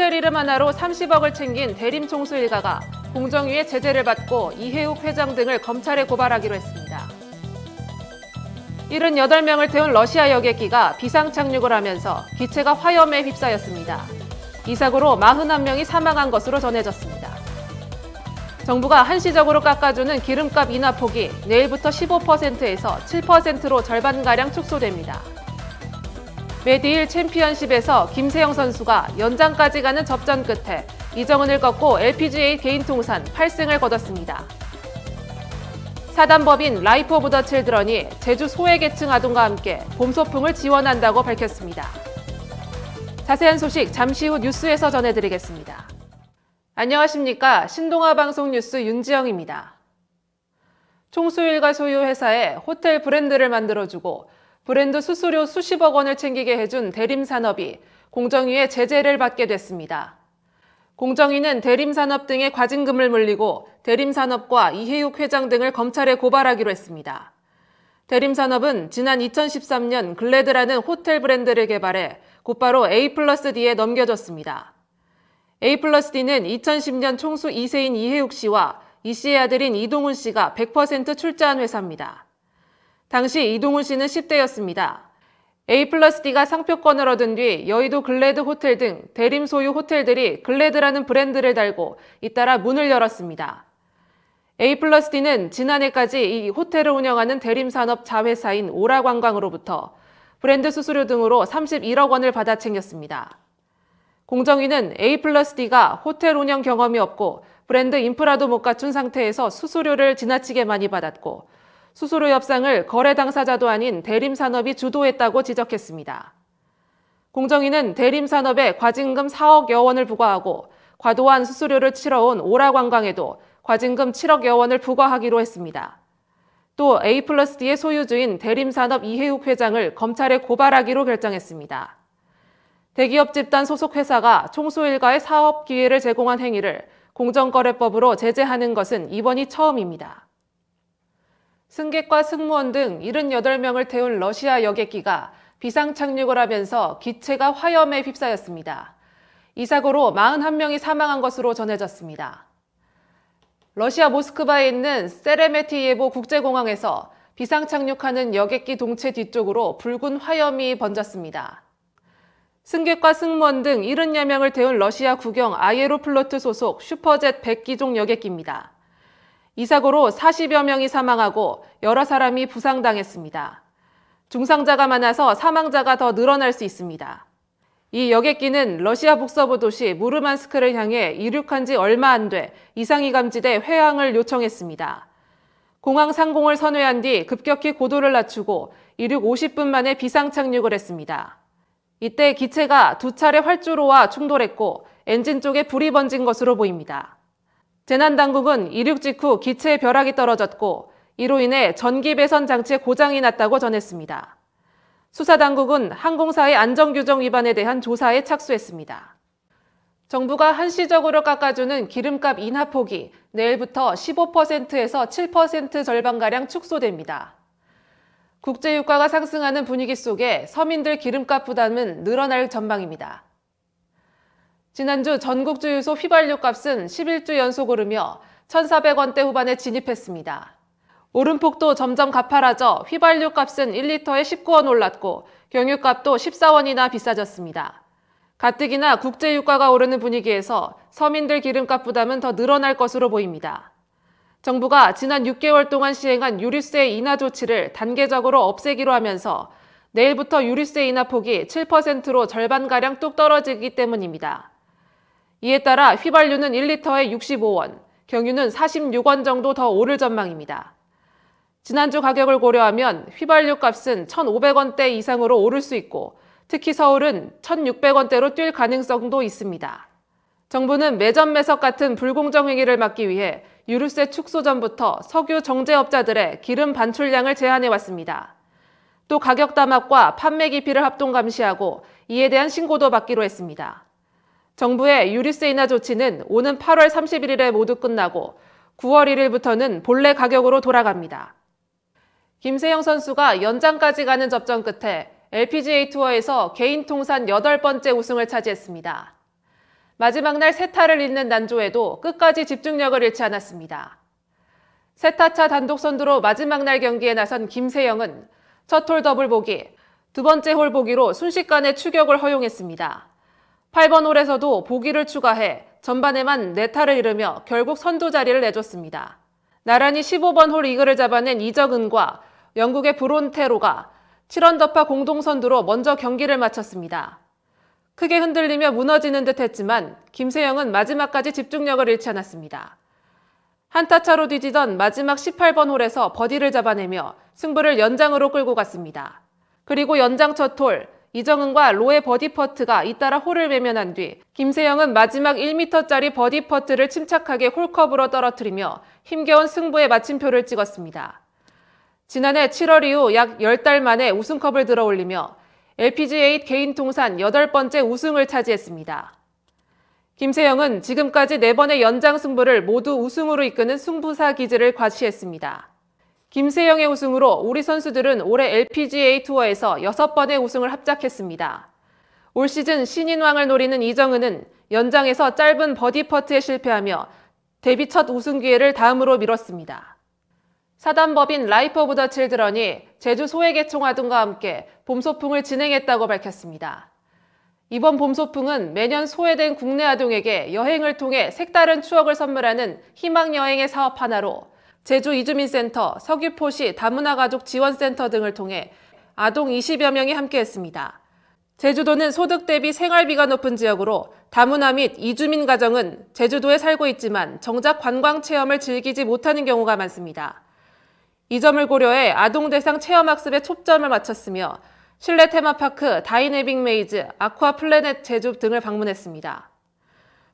호텔 이름 하나로 30억을 챙긴 대림 총수 일가가 공정위의 제재를 받고 이해욱 회장 등을 검찰에 고발하기로 했습니다. 78명을 태운 러시아 여객기가 비상 착륙을 하면서 기체가 화염에 휩싸였습니다. 이 사고로 41명이 사망한 것으로 전해졌습니다. 정부가 한시적으로 깎아주는 기름값 인하 폭이 내일부터 15%에서 7%로 절반가량 축소됩니다. 메디힐 챔피언십에서 김세영 선수가 연장까지 가는 접전 끝에 이정은을 꺾고 LPGA 개인 통산 8승을 거뒀습니다. 사단법인 라이프 오브 더 칠드런이 제주 소외계층 아동과 함께 봄 소풍을 지원한다고 밝혔습니다. 자세한 소식 잠시 후 뉴스에서 전해드리겠습니다. 안녕하십니까. 신동아 방송 뉴스 윤지영입니다. 총수 일가 소유 회사에 호텔 브랜드를 만들어주고 브랜드 수수료 수십억 원을 챙기게 해준 대림산업이 공정위의 제재를 받게 됐습니다. 공정위는 대림산업 등의 과징금을 물리고 대림산업과 이해욱 회장 등을 검찰에 고발하기로 했습니다. 대림산업은 지난 2013년 글래드라는 호텔 브랜드를 개발해 곧바로 A+D에 넘겨줬습니다. A+D는 2010년 총수 2세인 이해욱 씨와 이 씨의 아들인 이동훈 씨가 100% 출자한 회사입니다. 당시 이동훈 씨는 10대였습니다. A+D가 상표권을 얻은 뒤 여의도 글래드 호텔 등 대림 소유 호텔들이 글래드라는 브랜드를 달고 잇따라 문을 열었습니다. A+D는 지난해까지 이 호텔을 운영하는 대림산업 자회사인 오라관광으로부터 브랜드 수수료 등으로 31억 원을 받아 챙겼습니다. 공정위는 A+D가 호텔 운영 경험이 없고 브랜드 인프라도 못 갖춘 상태에서 수수료를 지나치게 많이 받았고 수수료 협상을 거래 당사자도 아닌 대림산업이 주도했다고 지적했습니다. 공정위는 대림산업에 과징금 4억여 원을 부과하고 과도한 수수료를 치러온 오라관광에도 과징금 7억여 원을 부과하기로 했습니다. 또 A+D의 소유주인 대림산업 이해욱 회장을 검찰에 고발하기로 결정했습니다. 대기업 집단 소속 회사가 총수 일가의 사업 기회를 제공한 행위를 공정거래법으로 제재하는 것은 이번이 처음입니다. 승객과 승무원 등 78명을 태운 러시아 여객기가 비상 착륙을 하면서 기체가 화염에 휩싸였습니다. 이 사고로 41명이 사망한 것으로 전해졌습니다. 러시아 모스크바에 있는 세레메티예보 국제공항에서 비상 착륙하는 여객기 동체 뒤쪽으로 붉은 화염이 번졌습니다. 승객과 승무원 등 70여 명을 태운 러시아 국영 아예로플로트 소속 슈퍼젯 100기종 여객기입니다. 이 사고로 40여 명이 사망하고 여러 사람이 부상당했습니다. 중상자가 많아서 사망자가 더 늘어날 수 있습니다. 이 여객기는 러시아 북서부 도시 무르만스크를 향해 이륙한 지 얼마 안 돼 이상이 감지돼 회항을 요청했습니다. 공항 상공을 선회한 뒤 급격히 고도를 낮추고 이륙 50분 만에 비상 착륙을 했습니다. 이때 기체가 두 차례 활주로와 충돌했고 엔진 쪽에 불이 번진 것으로 보입니다. 재난당국은 이륙 직후 기체에 벼락이 떨어졌고 이로 인해 전기 배선 장치에 고장이 났다고 전했습니다. 수사당국은 항공사의 안전규정 위반에 대한 조사에 착수했습니다. 정부가 한시적으로 깎아주는 기름값 인하 폭이 내일부터 15%에서 7% 절반가량 축소됩니다. 국제유가가 상승하는 분위기 속에 서민들 기름값 부담은 늘어날 전망입니다. 지난주 전국 주유소 휘발유 값은 11주 연속 오르며 1,400원대 후반에 진입했습니다. 오름폭도 점점 가파라져 휘발유 값은 1리터에 19원 올랐고 경유값도 14원이나 비싸졌습니다. 가뜩이나 국제유가가 오르는 분위기에서 서민들 기름값 부담은 더 늘어날 것으로 보입니다. 정부가 지난 6개월 동안 시행한 유류세 인하 조치를 단계적으로 없애기로 하면서 내일부터 유류세 인하 폭이 7%로 절반가량 뚝 떨어지기 때문입니다. 이에 따라 휘발유는 1리터에 65원, 경유는 46원 정도 더 오를 전망입니다. 지난주 가격을 고려하면 휘발유 값은 1,500원대 이상으로 오를 수 있고 특히 서울은 1,600원대로 뛸 가능성도 있습니다. 정부는 매점 매석 같은 불공정 행위를 막기 위해 유류세 축소 전부터 석유 정제업자들의 기름 반출량을 제한해왔습니다. 또 가격 담합과 판매 기피를 합동 감시하고 이에 대한 신고도 받기로 했습니다. 정부의 유류세 인하 조치는 오는 8월 31일에 모두 끝나고 9월 1일부터는 본래 가격으로 돌아갑니다. 김세영 선수가 연장까지 가는 접전 끝에 LPGA 투어에서 개인 통산 8번째 우승을 차지했습니다. 마지막 날 세타를 잇는 난조에도 끝까지 집중력을 잃지 않았습니다. 세타차 단독 선두로 마지막 날 경기에 나선 김세영은 첫 홀 더블 보기, 두 번째 홀 보기로 순식간에 추격을 허용했습니다. 8번 홀에서도 보기를 추가해 전반에만 4타를 잃으며 결국 선두 자리를 내줬습니다. 나란히 15번 홀 이글을 잡아낸 이정은과 영국의 브론테로가 7언더파 공동 선두로 먼저 경기를 마쳤습니다. 크게 흔들리며 무너지는 듯 했지만 김세영은 마지막까지 집중력을 잃지 않았습니다. 한타 차로 뒤지던 마지막 18번 홀에서 버디를 잡아내며 승부를 연장으로 끌고 갔습니다. 그리고 연장 첫 홀, 이정은과 로의 버디 퍼트가 잇따라 홀을 외면한 뒤 김세영은 마지막 1m짜리 버디 퍼트를 침착하게 홀컵으로 떨어뜨리며 힘겨운 승부의 마침표를 찍었습니다. 지난해 7월 이후 약 10달 만에 우승컵을 들어올리며 LPGA 개인 통산 8번째 우승을 차지했습니다. 김세영은 지금까지 4번의 연장 승부를 모두 우승으로 이끄는 승부사 기질을 과시했습니다. 김세영의 우승으로 우리 선수들은 올해 LPGA 투어에서 6번의 우승을 합작했습니다. 올 시즌 신인왕을 노리는 이정은은 연장에서 짧은 버디 퍼트에 실패하며 데뷔 첫 우승 기회를 다음으로 미뤘습니다. 사단법인 라이프 오브 더 칠드런이 제주 소외계층아동과 함께 봄소풍을 진행했다고 밝혔습니다. 이번 봄소풍은 매년 소외된 국내 아동에게 여행을 통해 색다른 추억을 선물하는 희망여행의 사업 하나로 제주 이주민센터, 서귀포시 다문화가족 지원센터 등을 통해 아동 20여 명이 함께했습니다. 제주도는 소득 대비 생활비가 높은 지역으로 다문화 및 이주민 가정은 제주도에 살고 있지만 정작 관광 체험을 즐기지 못하는 경우가 많습니다. 이 점을 고려해 아동 대상 체험학습에 초점을 맞췄으며 실내 테마파크 다이내믹 메이즈, 아쿠아 플래넷 제주 등을 방문했습니다.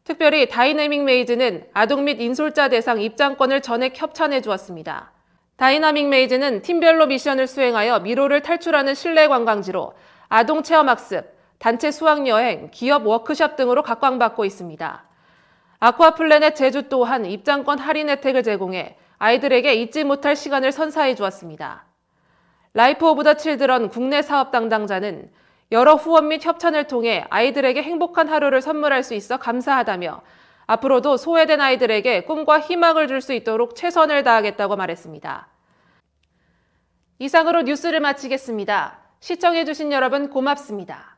특별히 다이내믹 메이즈는 아동 및 인솔자 대상 입장권을 전액 협찬해 주었습니다. 다이나믹 메이즈는 팀별로 미션을 수행하여 미로를 탈출하는 실내 관광지로 아동 체험학습, 단체 수학여행, 기업 워크숍 등으로 각광받고 있습니다. 아쿠아 플래넷 제주 또한 입장권 할인 혜택을 제공해 아이들에게 잊지 못할 시간을 선사해 주었습니다. 라이프 오브 더 칠드런 국내 사업 담당자는 여러 후원 및 협찬을 통해 아이들에게 행복한 하루를 선물할 수 있어 감사하다며 앞으로도 소외된 아이들에게 꿈과 희망을 줄 수 있도록 최선을 다하겠다고 말했습니다. 이상으로 뉴스를 마치겠습니다. 시청해주신 여러분 고맙습니다.